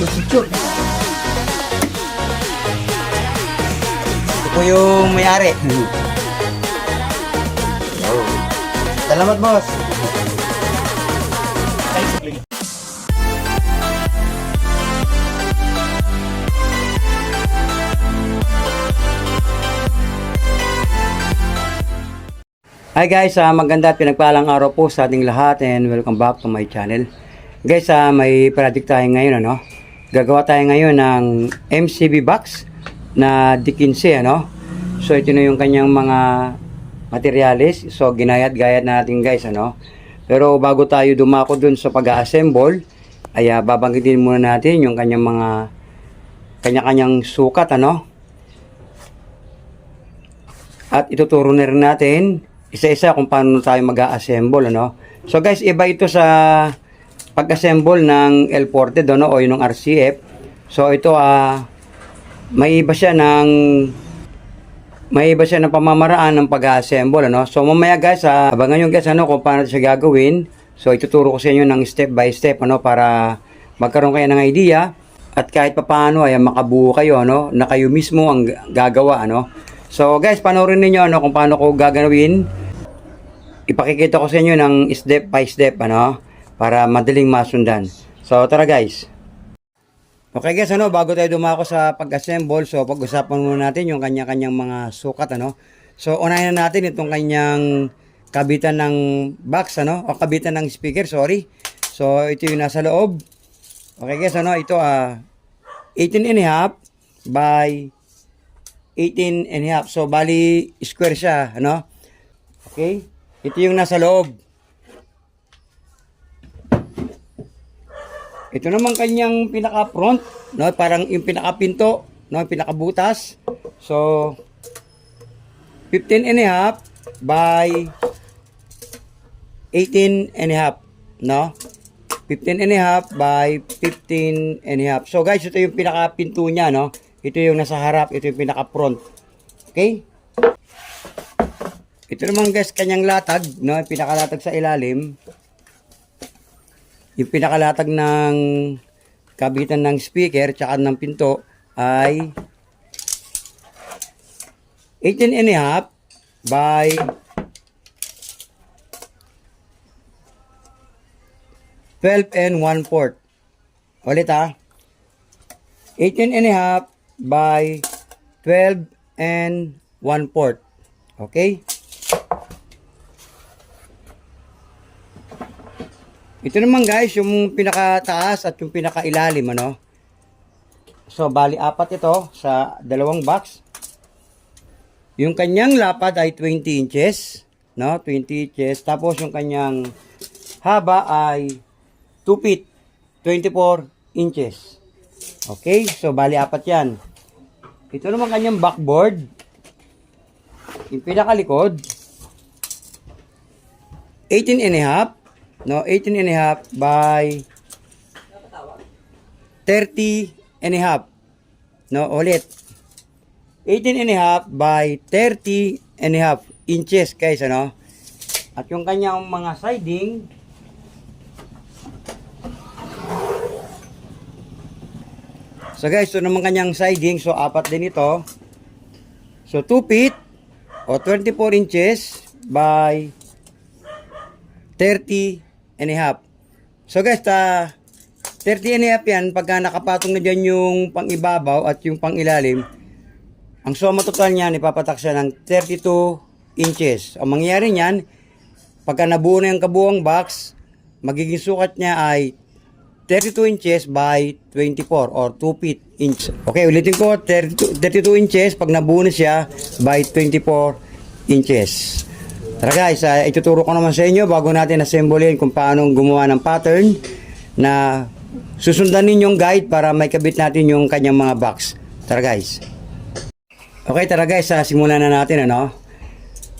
Ito po yung may-ari. Salamat, boss. Hi guys, maganda at pinagpalang araw po sa ating lahat and welcome back to my channel. Guys, may project tayo ngayon, ano? Gagawa tayo ngayon ng MCB box na D15, ano? So ito na yung kanyang mga materials. So ginayat-gayat natin guys, ano? Pero bago tayo dumako dun sa pag-assemble, ay babanggitin muna natin yung kanyang mga kanya-kanyang sukat, ano? At ituturo na rin natin isa-isa kung paano tayo mag-assemble, ano? So guys, iba ito sa pag-assemble ng L40, ano, o yung RCF. So ito may iba siya ng pamamaraan ng pag-assemble, ano? So mamaya guys, abangan nyo guys, ano, kung paano siya gagawin. So ituturo ko sa inyo ng step by step, ano, para magkaroon kayo ng idea at kahit papaano ay makabuo kayo, ano, na kayo mismo ang gagawa, ano. So guys, panoorin niyo, ano, kung paano ko gagawin. Ipakikita ko sa inyo ng step by step, ano, para madaling masundan. So tara guys. Okay guys, ano, bago tayo dumako sa pag-assemble, so pag-usapan muna natin yung kanya-kanyang mga sukat, ano. So unahin na natin itong kanyang kabitan ng box, ano, o kabitan ng speaker, sorry. So ito yung nasa loob. Okay guys, ano, ito 18.5 by 18.5. So bali square siya, ano. Okay? Ito yung nasa loob. Ito naman kanyang pinaka front, no, parang yung pinaka pinto, no, pinaka-butas. So 15.5 by 18.5, no? 15.5 by 15.5. So guys, ito yung pinaka pinto niya, no? Ito yung nasa harap, ito yung pinaka front. Okay? Ito naman guys, kanyang latag, no? Pinakalatag sa ilalim. Yung pinakalatag ng kabitan ng speaker tsaka ng pinto ay 18.5 by 12 and 1/4. Ulit 18.5 by 12 and 1/4. Okay? Ito naman guys, yung pinakataas at yung pinakailalim, ano. So bali apat ito sa dalawang box. Yung kanyang lapad ay 20 inches, no? 20 inches. Tapos yung kanyang haba ay 2 feet, 24 inches. Okay? So bali apat 'yan. Ito naman kanyang backboard. Yung pinakalikod 18.5, no, 18.5 by 30.5. No, ulit. 18.5 by 30.5 inches, guys, ano? At yung kanyang mga siding so guys, ito naman kanyang siding. So apat din ito. So 2 feet o 24 inches by 30.5. So guys, 30.5 yan. Pagka nakapatong na dyan yung pang-ibabaw at yung pang-ilalim, ang suma total niyan, ipapatak siya ng 32 inches. Ang mangyayari niyan, pagka nabuo na yung kabuang box, magiging sukat niya ay 32 inches by 24 or 2 feet inch. Okay, ulitin ko, 32 inches pag nabuo na siya by 24 inches. Tara guys, ituturo ko naman sa inyo bago natin assemblein kung paano gumawa ng pattern na susundan ninyong guide para may kabit natin yung kanyang mga box. Tara guys. Okay, tara guys, simulan na natin, ano.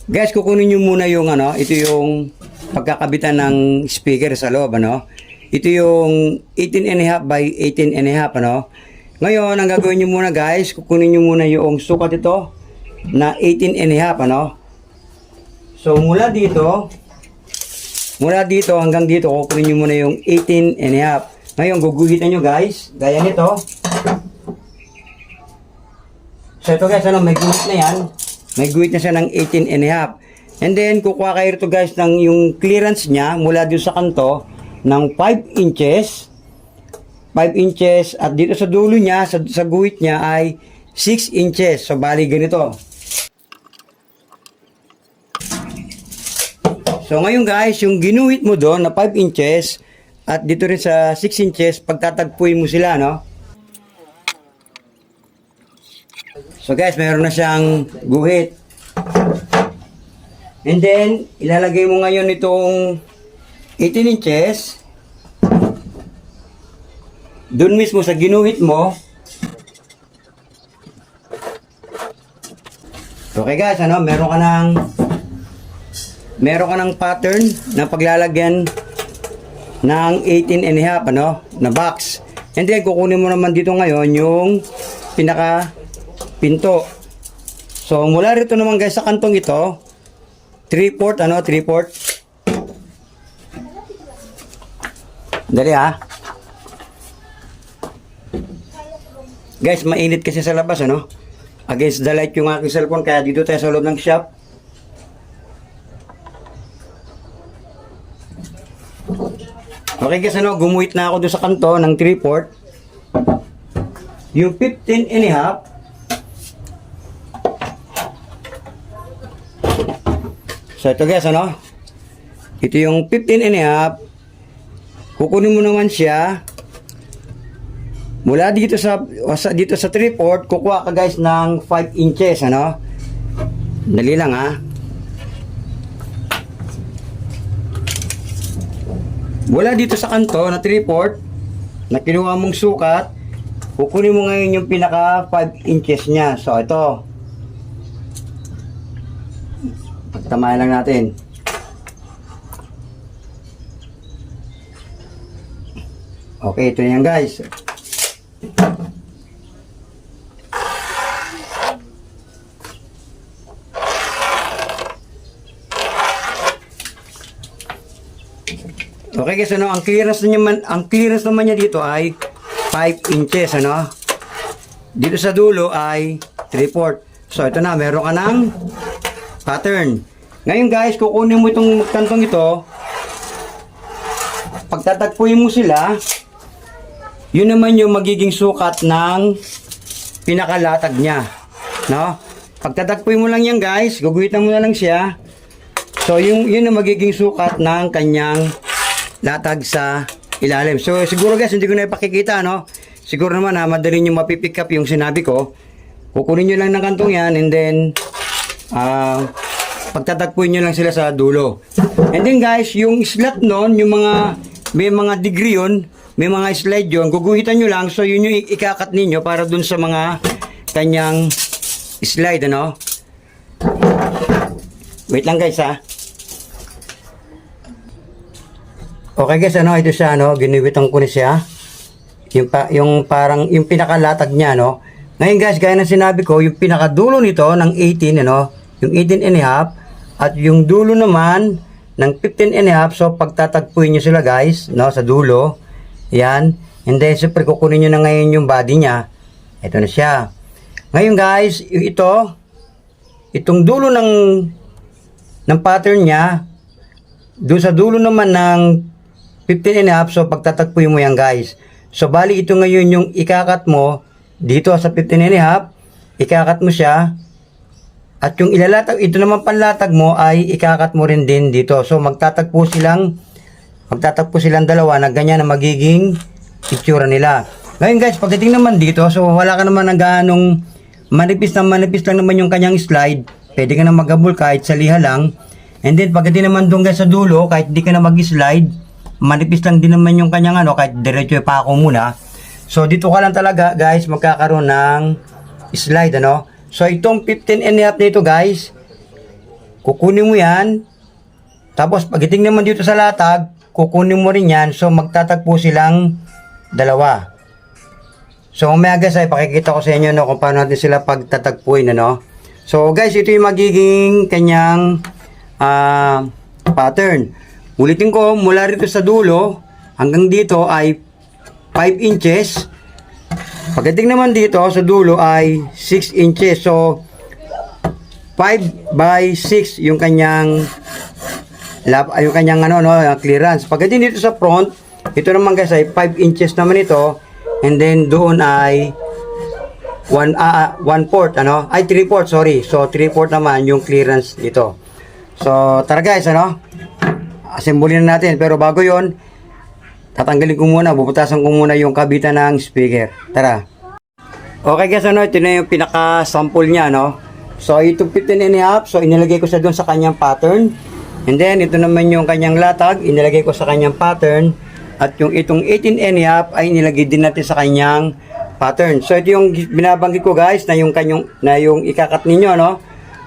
Guys, kukunin nyo muna yung ano, ito yung pagkakabitan ng speaker sa loob, ano. Ito yung 18.5 by 18.5, ano. Ngayon, ang gagawin nyo muna guys, kukunin nyo muna yung sukat ito na 18.5, ano. So mula dito hanggang dito, kukunin nyo muna yung 18.5. Ngayon, guguhitan nyo guys. Gaya nito. So ito guys, may guhit na yan. May guhit na siya ng 18 and a half. And then, kukuha kayo rito guys ng yung clearance niya mula dito sa kanto ng 5 inches. 5 inches. At dito sa dulo niya, sa guhit niya ay 6 inches. So, bali ganito. So, ngayon guys, yung ginuhit mo doon na 5 inches at dito rin sa 6 inches, pagtatagpuin mo sila, no? So guys, mayroon na siyang guhit. And then, ilalagay mo ngayon itong 18 inches. Doon mismo sa ginuhit mo. Okay guys, meron ka ng pattern na paglalagyan ng 18 and a half, na box. And then, kukunin mo naman dito ngayon yung pinaka pinto. So, mula rito naman guys sa kantong ito, 3/4, 3/4. Dali ha. Guys, mainit kasi sa labas, Against the light yung aking cellphone, kaya dito tayo sa loob ng shop. Okay guys, gumuhit na ako doon sa kanto ng 3/4. Yung 15 and a half, so ito guys, ito yung 15 and a half. Kukunin mo naman siya mula dito sa 3/4, kukuha ka guys ng 5 inches, Dali lang ha. Mula dito sa kanto na 3/4 na kinuha mong sukat, kukunin mo ngayon yung pinaka 5 inches niya. So ito, pagtamahan lang natin. Okay, ito na yan guys. Okay guys, ang clearance naman niya dito ay 5 inches, Dito sa dulo ay 3/4. So ito na, meron ka ng pattern. Ngayon guys, kukunin mo itong kantong ito. Pagtatagpuin mo sila, yun naman yung magiging sukat ng pinakalatag niya, Pagtatagpuin mo lang yan guys, guguhitan mo na lang siya. So yun ang magiging sukat ng kanyang latag sa ilalim. So siguro guys, hindi ko na ipakikita, Siguro naman madali nyo mapipick up yung sinabi ko. Kukunin nyo lang ng kantong yan, and then pagtatagpuin nyo lang sila sa dulo. And then guys, yung slot nun, may mga degree yun, may mga slide yun, guguhitan nyo lang. So yun yung ikakat ninyo para dun sa mga kanyang slide, Wait lang guys ha. Okay guys, ito siya, giniwitan ko na siya. Yung parang, yung pinakalatag niya, Ngayon guys, gaya ng sinabi ko, yung pinakadulo nito ng 18, yung 18 and a half, at yung dulo naman ng 15 and a half. So pagtatagpuin nyo sila guys, sa dulo. Yan. And then, siyempre, kukunin nyo na ngayon yung body niya. Ito na siya. Ngayon guys, itong dulo ng pattern niya, doon sa dulo naman ng 15 and a half, so pagtatagpuin mo yan guys. So bali ito ngayon yung ikakat mo dito sa 15 and a half, ikakat mo siya, at yung ilalatag, ito naman panlatag mo ay ikakat mo rin din dito. So magtatagpo silang dalawa na ganyan na magiging itsura nila. Ngayon guys, pagdating naman dito, so wala ka naman ng ganong manipis lang naman yung kanyang slide. Pwede ka na maghabol kahit sa liha lang. And then pagdating naman doon guys sa dulo, kahit di ka na mag-slide, manipis lang din naman yung kanyang kahit diretso pa ako muna. So dito ka lang talaga guys magkakaroon ng slide, So itong 15 and a half nito guys, kukunin mo yan. Tapos pagdating naman dito sa latag, kukunin mo rin yan. So magtatagpo silang dalawa. So mamaya guys ay pakikita ko sa inyo kung paano natin sila pagtatagpuin, So guys, ito yung magiging kanyang pattern. Ulitin ko, mula rito sa dulo hanggang dito ay 5 inches. Pagdating naman dito sa dulo ay 6 inches. So 5 by 6 yung kanyang clearance. Pagdating dito sa front, ito naman guys ay 5 inches naman ito. And then doon ay 1/4 ay 3/4, sorry. So 3/4 naman yung clearance dito. So tara guys, assemble na natin. Pero bago yon, tatanggalin ko muna, bubutasan ko muna yung kabitan ng speaker. Tara. Okay guys, ito na yung pinaka-sample niya, So itong 15.5, so inilagay ko sa doon sa kanyang pattern. And then ito naman yung kanyang latag, inilagay ko sa kanyang pattern. At yung itong 18.5 ay inilagay din natin sa kanyang pattern. So ito yung binabanggit ko guys na yung ikakat ninyo,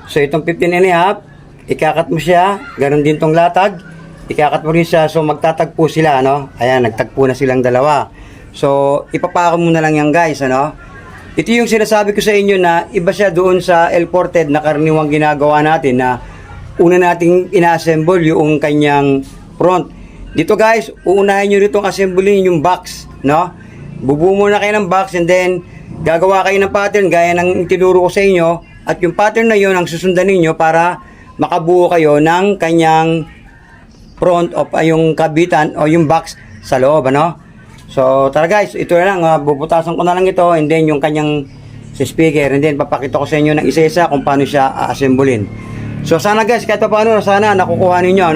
So itong 15.5, ikakat mo siya, ganoon din tong latag, ikakat mo rin siya, so magtatagpo sila, Ayan, nagtagpo na silang dalawa. So ipapako mo na lang yan guys, Ito yung sinasabi ko sa inyo na iba siya doon sa L-ported na karaniwang ginagawa natin na una nating ina-assemble yung kanyang front. Dito guys, uunahin nyo ritong assemblein yung box, Bubuo muna kayo ng box and then gagawa kayo ng pattern gaya ng tinuro ko sa inyo at yung pattern na yun ang susundan ninyo para makabuo kayo ng kanyang front of yung kabitan o yung box sa loob, So tara guys, ito na lang, bubutasan ko na lang ito and then yung kanyang speaker and then papakita ko sa inyo ng isa-isa kung paano siya a-assemblein. So sana guys, kahit paano, sana nakukuha ninyo,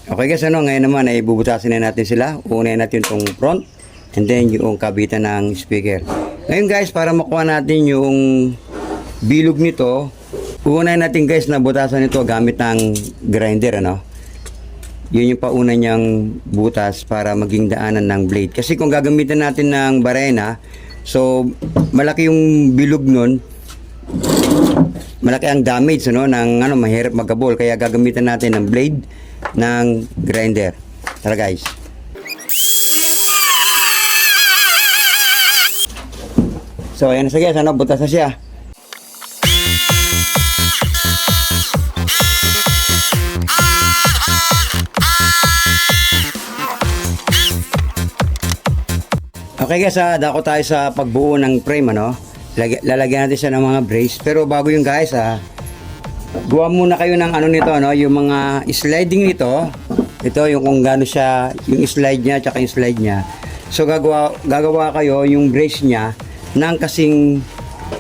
Okay guys, ngayon naman ay bubutasin na natin sila. Uunahin natin itong front and then yung kabitan ng speaker. Ngayon guys, para makuha natin yung bilog nito, uunahin natin guys na butasan ito gamit ng grinder, Yun yung pauna niyang butas para maging daanan ng blade. Kasi kung gagamitan natin ng barena, so malaki yung bilog nun, malaki ang damage, ng mahirap magkabol. Kaya gagamitan natin ng blade ng grinder. Tara guys. So ayan na siya guys, butas na siya. Okay guys, dako tayo sa pagbuo ng frame, Lalagyan natin siya ng mga brace. Pero bago yung guys, gawa muna kayo ng nito, yung mga sliding nito. Ito yung kung gaano siya, yung slide niya, tsaka yung slide niya. So gagawa kayo yung brace niya ng kasing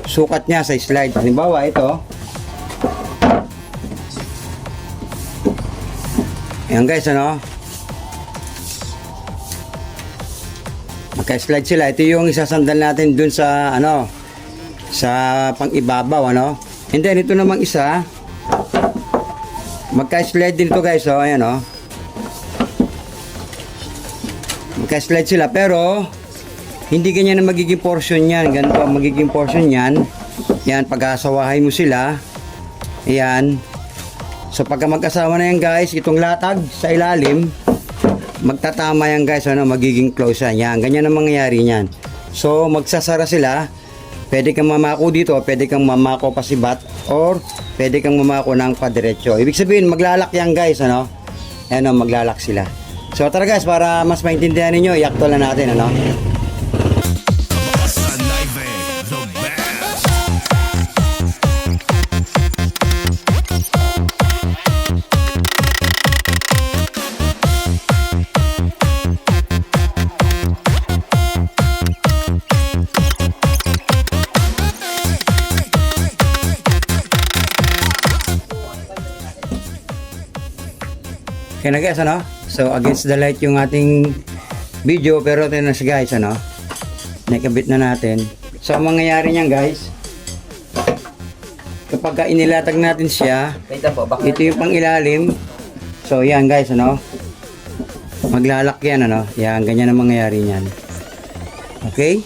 sukat niya sa slide. Halimbawa ito. Ayan guys, Magka-slide sila. Ito yung isasandal natin dun sa sa pang-ibabaw, And then ito namang isa, magka-slide din ito guys, ayan, Magka-slide sila pero hindi ganyan na magiging portion niyan. Ganito ang magiging portion niyan. Yan, pag-asawahin mo sila. Ayan. So pagka magkasama na yan guys, itong latag sa ilalim, magtatama yan guys, magiging close yan. Ganyan ang mangyayari niyan. So magsasara sila. Pwede kang mamako dito, pwede kang mamako pasibat, or pwede kang mamako ng padiretso. Ibig sabihin, maglalak yan guys, Ayan, maglalak sila. So tara guys, para mas maintindihan ninyo, i-actual na natin, Okay na guys, So against the light yung ating video, pero ito na siya guys, nakabit na natin. So ang mangyayari niyan guys, kapag inilatag natin siya, ito yung pang ilalim. So yan guys, maglalak yan, yan, ganyan ang mangyayari niyan. Okay,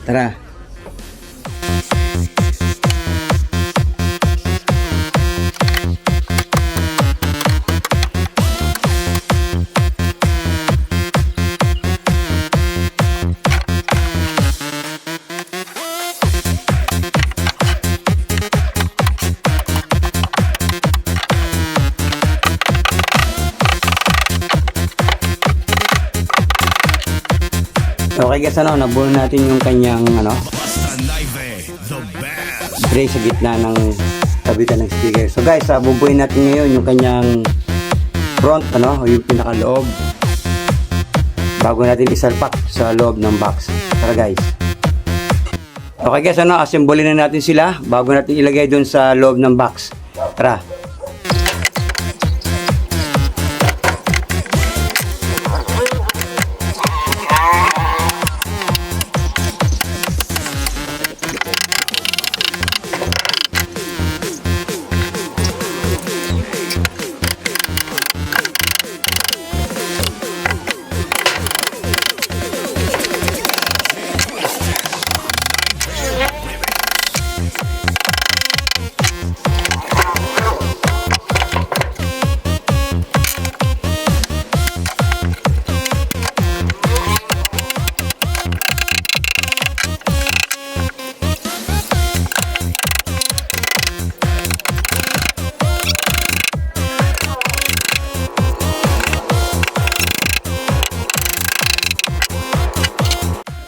tara. Okay guys, nabuo natin yung kanyang tray sa gitna ng kabitan ng speaker. So guys, bubuin natin ngayon yung kanyang front, yung pinakaloob, bago natin isalpak sa loob ng box. Tara guys. Okay guys, assemble na natin sila bago natin ilagay dun sa loob ng box. Tara.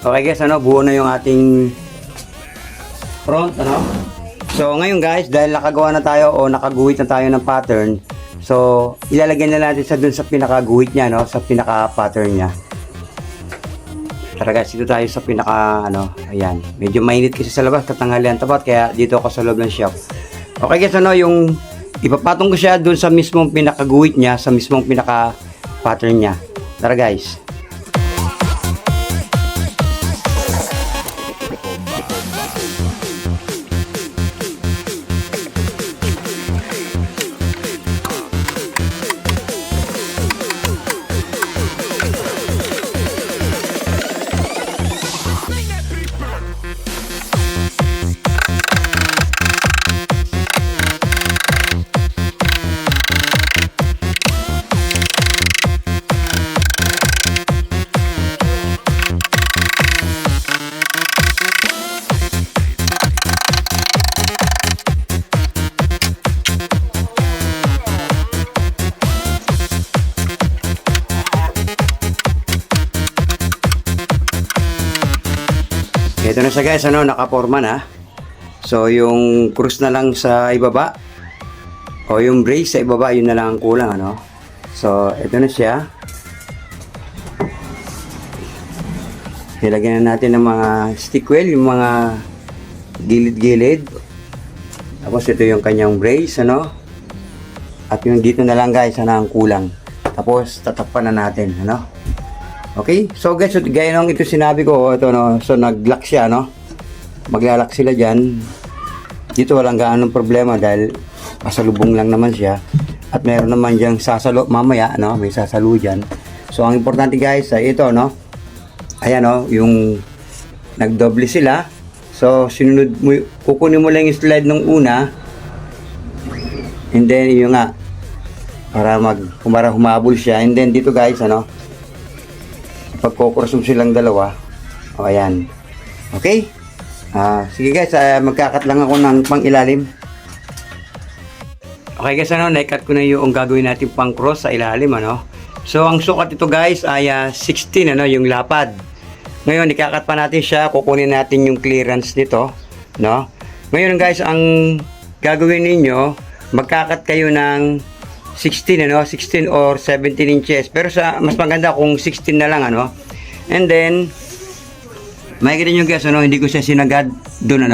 Okay guys, buo na yung ating front, So ngayon guys, dahil nakagawa na tayo o nakaguhit na tayo ng pattern, so ilalagay na natin sa dun sa pinakaguhit niya, sa pinaka-pattern niya. Tara guys, dito tayo sa pinaka, ayan. Medyo mainit kasi sa labas, katanghalian tapat, kaya dito ako sa loob ng shop. Okay guys, yung ipapatong ko siya dun sa mismong pinakaguhit niya, sa mismong pinaka-pattern niya. Tara guys. Ito na siya guys, nakaporma na. So yung cross na lang sa ibaba o yung brace sa ibaba, yun na lang ang kulang, So ito na siya. Ilagyan na natin ng mga stick wheel, yung mga gilid-gilid. Tapos ito yung kanyang brace, At yung dito na lang guys, ang kulang. Tapos tatakpan na natin, Okay, so guys, gaya nung ito sinabi ko, ito so nag-lock siya, maglalak sila dyan. Dito walang gaanong problema dahil pasalubong lang naman siya. At meron naman diyang sasalo mamaya, may sasalo dyan. So ang importante guys ay ito, ayan, yung nagdoble sila. So sinunod mo, kukunin mo lang yung slide ng una. And then yung nga, para humabol siya. And then dito guys, pagkocross mo silang dalawa, ayan. Okay? Sige guys, magkakat lang ako ng pang-ilalim. Okay guys, naikat ko na yung gagawin natin pang-cross sa ilalim, So, ang sukat ito guys ay 16, yung lapad. Ngayon, ikakat pa natin siya, kukunin natin yung clearance nito, Ngayon guys, ang gagawin ninyo, magkakat kayo ng 16, 16 or 17 inches. Pero mas maganda kung 16 na lang, And then, makikita nyo guys, hindi ko siya sinagad doon,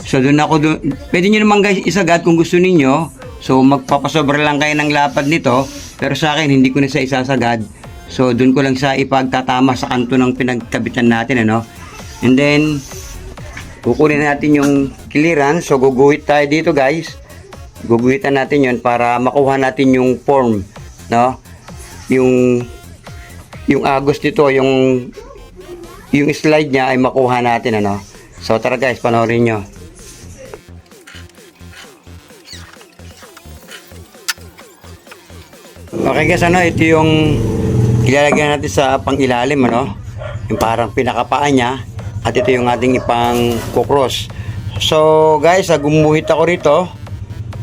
So, doon ako, pwede nyo naman guys isagad kung gusto ninyo. So, magpapasobra lang kayo ng lapad nito. Pero sa akin, hindi ko na siya isasagad. So, doon ko lang siya ipagtatama sa kanto ng pinagkabitan natin, And then, kukunin natin yung clearance. So, guguhit tayo dito guys. Guguhitan natin yon para makuha natin yung form, yung agos nito, yung slide niya ay makuha natin, So tara guys, panoorin nyo. Okay guys, ito yung ilalagay natin sa pang-ilalim, yung parang pinakapaan niya. At ito yung ating ipang kukross. So guys, gumuhit ako rito.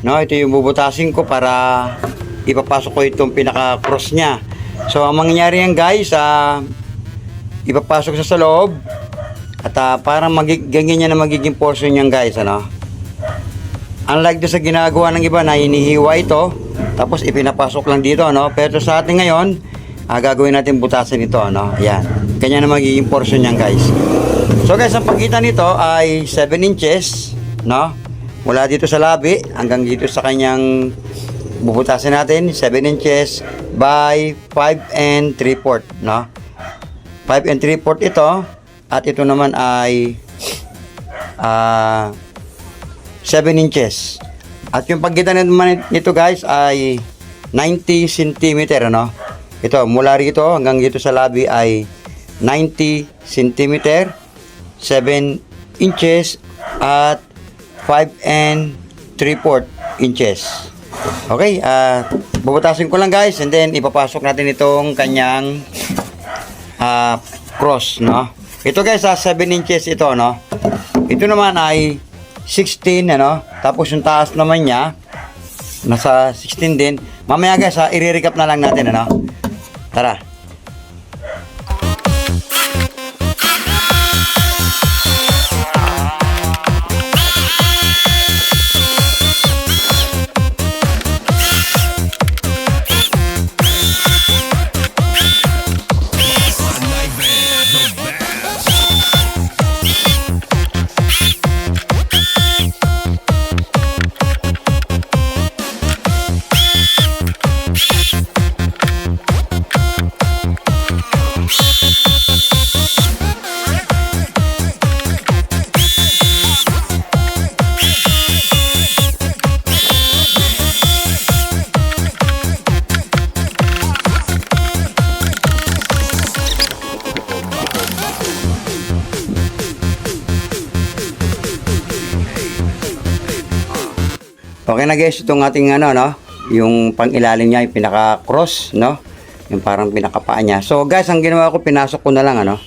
Ito yung bubutasin ko para ipapasok ko itong pinaka-cross niya. So, ang mangyayari yan guys, ipapasok sa loob. At parang ganyan niya na magiging portion niyan guys, ano. Unlike do sa ginagawa ng iba na hinihiwa ito, tapos ipinapasok lang dito, ano. Pero sa atin ngayon, gagawin natin butasan ito, ano. Ayan. Ganyan na magiging portion niyan guys. So guys, ang pagitan nito ay 7 inches, no. Mula dito sa labi hanggang dito sa kanyang bubutasin natin, 7 inches by 5 and 3/4, no? 5 and 3/4 ito, at ito naman ay 7 inches. At yung pagitan naman nito guys ay 90 cm, no? Ito, mula rito hanggang dito sa labi ay 90 cm, 7 inches, at 5 and 3/4 inches. Okay, bubutasin ko lang guys, and then ipapasok natin itong kanyang cross, no. Ito guys, 7 inches ito, no. Ito naman ay 16, ano. Tapos yung taas naman niya nasa 16 din. Mamaya guys, i-recap na lang natin, ano. Tara. Okay na guys, itong ating ano, no, yung pang-ilalim niya, yung pinaka-cross, no, yung parang pinakapaa niya. So guys, ang ginawa ko, pinasok ko na lang, ano,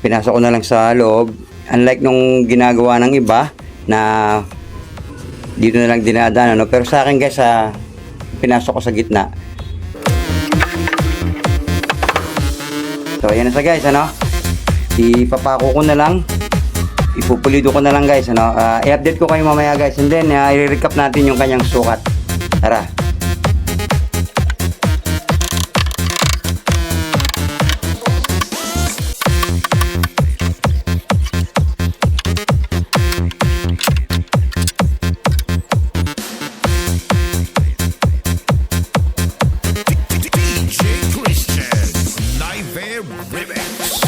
pinasok ko na lang sa loob. Unlike nung ginagawa ng iba na dito na lang dinadaan, ano, pero sa akin guys, pinasok ko sa gitna. So ayan na sa guys, ano, ipapako ko na lang. Ipupulido ko na lang guys, ano. I-update ko kayo mamaya guys, and then i-recap natin yung kanyang sukat. Tara. DJ Christian, Live Remix.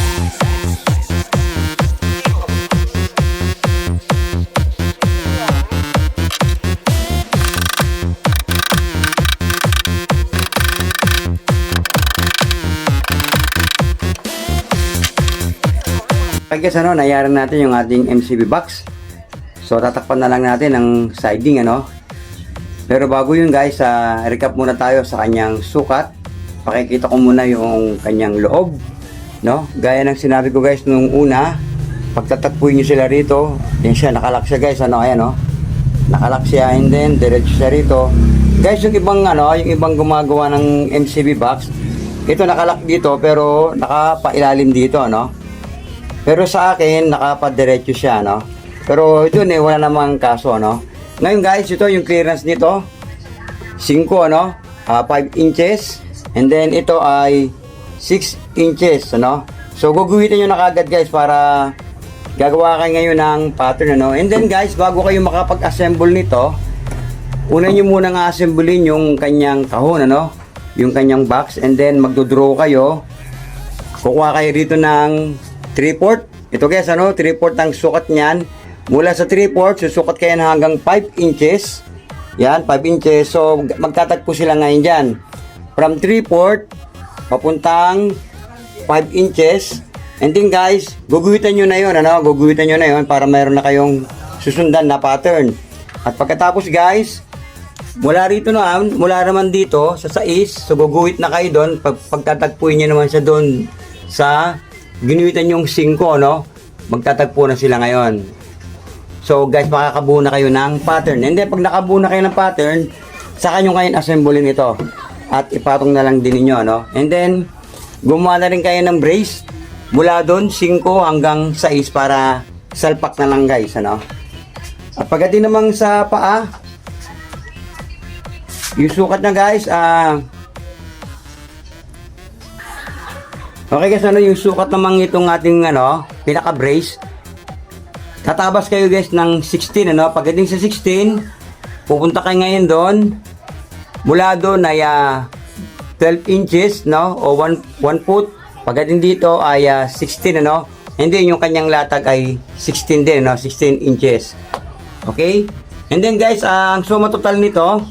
Okay guys, ano, nayaran natin yung ating MCB box. So tatakpan na lang natin ang siding, ano. Pero bago yun guys, recap muna tayo sa kanyang sukat. Pakikita ko muna yung kanyang loob, no. Gaya ng sinabi ko guys nung una, pagtatakpuin nyo sila rito, yan siya, nakalak siya guys, ano, ayan, no. Nakalak siya, and then diretso siya rito. Guys, yung ibang ano, yung ibang gumagawa ng MCB box, ito nakalak dito pero nakapailalim dito, no. Pero sa akin, nakapadiretso siya, no? Pero ito wala namang kaso, no? Ngayon guys, ito yung clearance nito. 5, ano? 5 inches. And then ito ay 6 inches, ano? So, guguhitin nyo na kagad guys para gagawa kayo ngayon ng pattern, ano? And then guys, bago kayo makapag-assemble nito, una nyo muna nga assemblein yung kanyang kahon, ano? Yung kanyang box. And then magdodraw kayo. Kukuha kayo dito ng 3/4. Ito guys, ano, 3/4 ang sukat niyan. Mula sa 3/4, susukat kayo na hanggang 5 inches. Yan, 5 inches. So, magtatagpo sila ngayon dyan. From 3/4, papuntang 5 inches. And then guys, guguhitan nyo na yun, ano, guguhitan nyo na yun para mayroon na kayong susundan na pattern. At pagkatapos guys, mula rito naman, mula naman dito sa sais, so guguhit na kayo doon. Pagtatagpuin nyo naman siya doon sa ginuhitan yung 5, no? Magtatagpo na sila ngayon. So guys, makakabuo na kayo ng pattern. And then pag nakabuo na kayo ng pattern, saka nyo kayo assemblein ito. At ipatong na lang din ninyo, no? And then, gumawa na rin kayo ng brace. mula doon 5 hanggang 6 para salpak na lang guys, ano. At pagdating naman sa paa, yung sukat na guys, okay guys, ano yung sukat naman itong ating ano, pinaka brace. Tatabas kayo guys ng 16, ano. Pagdating sa 16, pupunta kayo ngayon doon. Mula doon ay 12 inches, no, o 1 foot. Pagdating dito ay 16, ano. And then yung kanyang latag ay 16 din, no, 16 inches. Okay? And then guys, ang suma total nito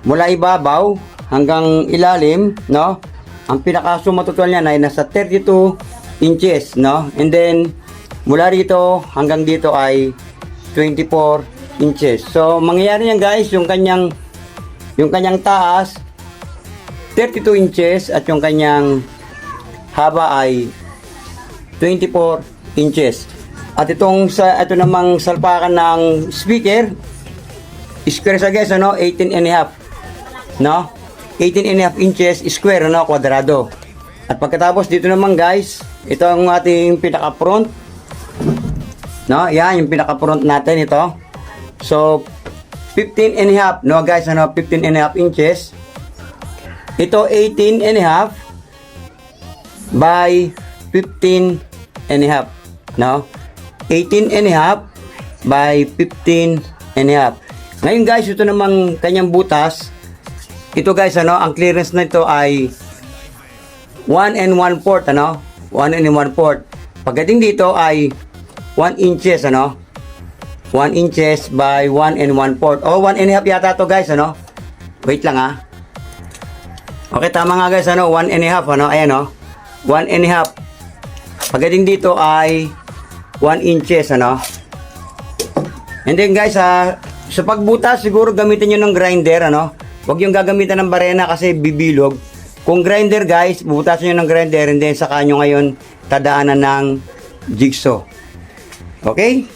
mula ibabaw hanggang ilalim, no? Ang pinaka suma total niya ay nasa 32 inches, no? And then mula rito hanggang dito ay 24 inches. So mangyayari niyan guys, yung kanyang taas 32 inches at yung kanyang haba ay 24 inches. At ito namang salpakan ng speaker, square sa guys, ano, 18 and a half, no? 18 and a half inches square, ano, kwadrado. At pagkatapos dito naman guys, ito ang ating pinaka front, no? Yan yung pinaka front natin, ito. So 15 and a half, no guys, ano, 15 and a half inches. Ito 18 and a half by 15 and a half, no? 18 and a half by 15 and a half. Ngayon guys, ito namang kanyang butas. Ito guys, ano, ang clearance na ito ay 1 and 1/4, ano? 1 and 1/4. Pagdating dito ay 1 inches, ano? 1 inches by 1 and 1/4. O 1 and a half yata to guys, ano? Wait lang ha. Okay, tama nga guys, ano? 1 and a half, ano? Ayan, no? 1 and a half. Pagdating dito ay 1 inches, ano? And then guys, sa pagbutas, siguro gamitin nyo ng grinder, ano? Huwag yung gagamitan ng barena kasi bibilog. Kung grinder guys, bubutasin nyo ng grinder and then saka nyo ngayon tadaanan ng jigsaw. Okay?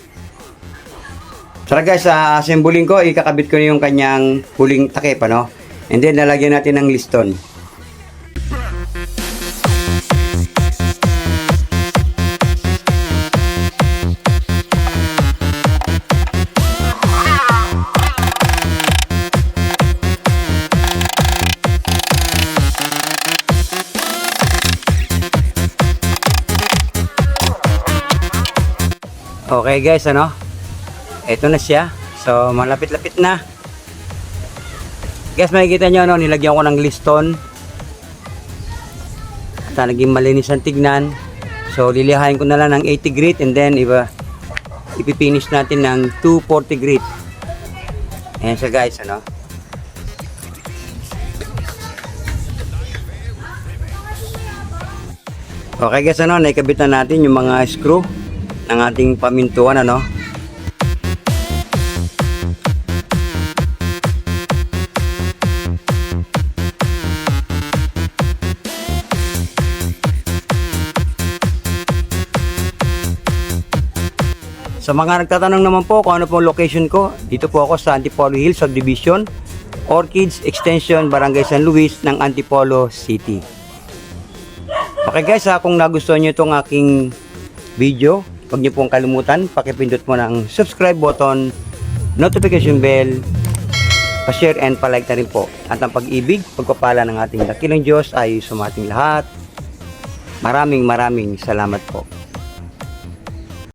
Tara guys, assembling ko, ikakabit ko na yung kanyang huling takip, ano? And then lalagyan natin ng liston. Okay guys, ano? Ito na siya. So, malapit-lapit na. Guys, makikita nyo, ano? Nilagyan ko ng liston. At naging malinis ang tignan. So, lilihain ko na lang ng 80 grit and then ipipinish natin ng 240 grit. Ayan siya guys, ano? Okay guys, ano? Naikabit na natin yung mga screw ng ating pamintuan, ano. Sa mga nagtatanong naman po kung ano po location ko, dito po ako sa Antipolo Hills Subdivision, Orchids Extension, Barangay San Luis ng Antipolo City. Okay guys, kung nagustuhan nyo itong aking video, huwag niyo pong kalimutan, pakipindot mo ng subscribe button, notification bell, pa-share and pa-like na rin po. At ang pag-ibig, pagpapala ng ating dakilang Diyos ay sumating lahat. Maraming salamat po.